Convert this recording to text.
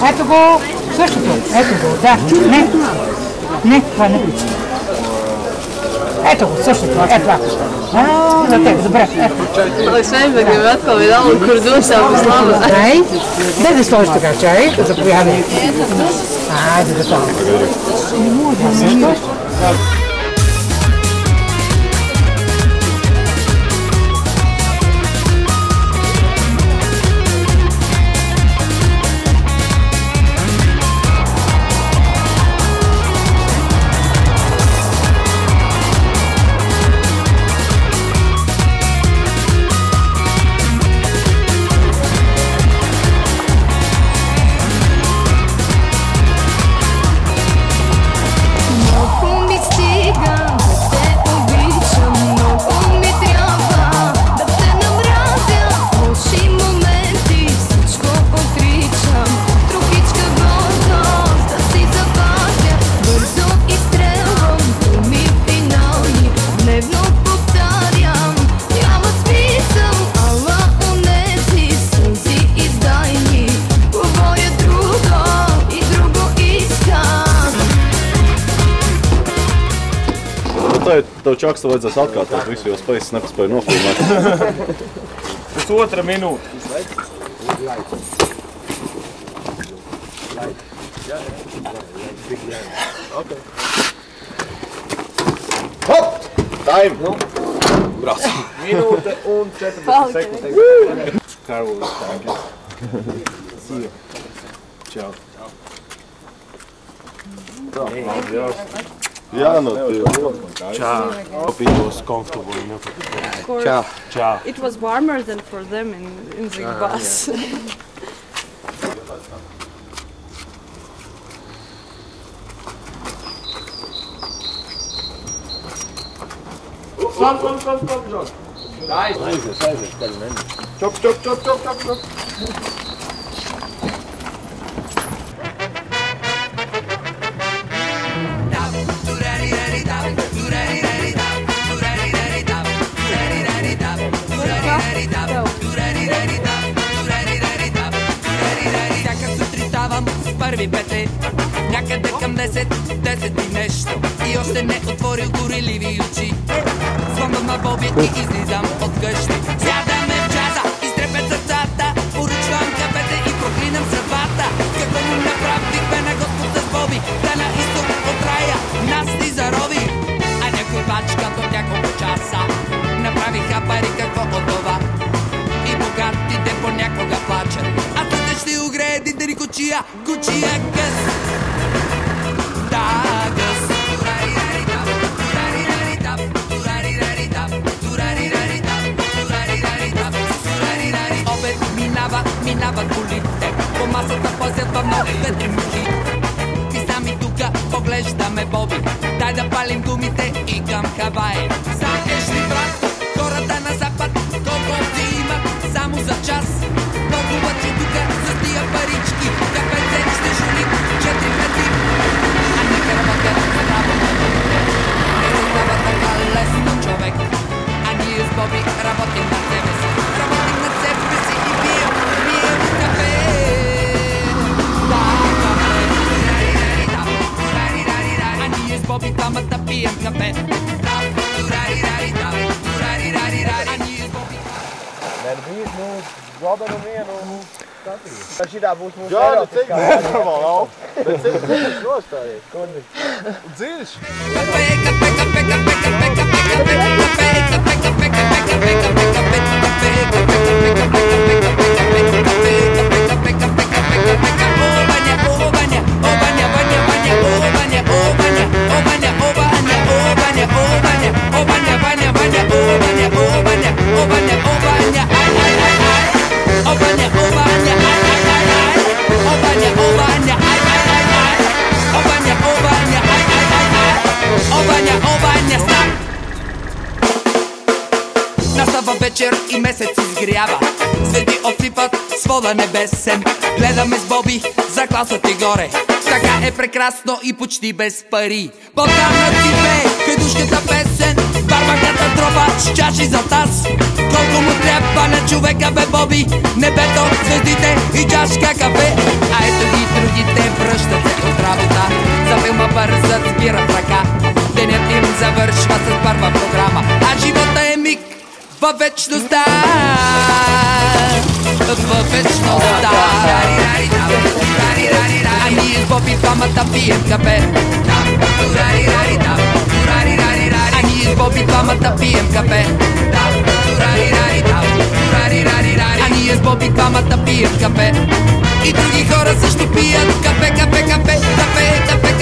Ето го, същото. Ето го, да. Не, това не пише. Ето го, същото. Ето това. За теб, добре. Освен въглеватка, видало кордон се обослава. Ай, дай да сложиш така чай, заповядай. Айде да това. Tev čaksta vajadzēs atkārtot visu, jo spējas nepaspēja nofilmēt. Pusotra minūte. Hop! Time! Brāc! Minūte un 14 sekundes. Karlos, see you. Ciao. Yeah, no, Ciao. Hope it was comfortable enough. Of course. Ciao. Ciao. It was warmer than for them in the bus. Come, John. Nice. Chop. Първи пете, някъде към 10 и нещо. И още не отворил гореливи очи. Звънвам на Боби и излизам от къщи. Сядаме в джаза, изтрепят сърцата. Поръчвам кафете и проклинам съдбата. Какво му направихме на Господ с Боби? Да на изток от рая нас ни зарови. А някой бачка до няколко часа направиха пари, какво от това? И богатите понякога плачат. А тътъчни огреди да ни кучия къс. Да, къс. Обед минават колите. По масата пазят в новите мухи. И сами тука поглеждаме Боби. Дай да палим гумите и към Хавай. Знаеш ли, брат, хората на запад колко ти имат само за час? Много лъчи тука за тия парички. Капеце ще жули 4 метри. А нека работят направо на думите. Не раздава така лесно човек. А ние с Боби работим на себе си. Работим на себе си и пием кафе. А ние с Боби двамата пием кафе. Robin un vienu katru. Ar šitā būs mūsu Jā, cik nenormāli, au. Bet cik dziļš nostājies. Dziļš. Настава вечер и месец изгрява. Звезди отсипат свода небесен. Гледаме с Боби за класът и горе. Така е прекрасно и почти без пари. Богданът си пее хайдушката песен. Барбаката тропа с чаши за таз. Колко му трябва на човека, бе, Боби? Небето, звездите и чашка кафе. А ето ги другите връщат се от работа. За филма бързат, спират ръка. Денят им завършва с първа програма, а живота е миг във вечността. Във вечността. А ние с Боби двамата пием кафе. А ние с Боби двамата пием кафе. А ние с Боби двамата пием кафе. И други хора също пият кафе, кафе, кафе, кафе, кафе.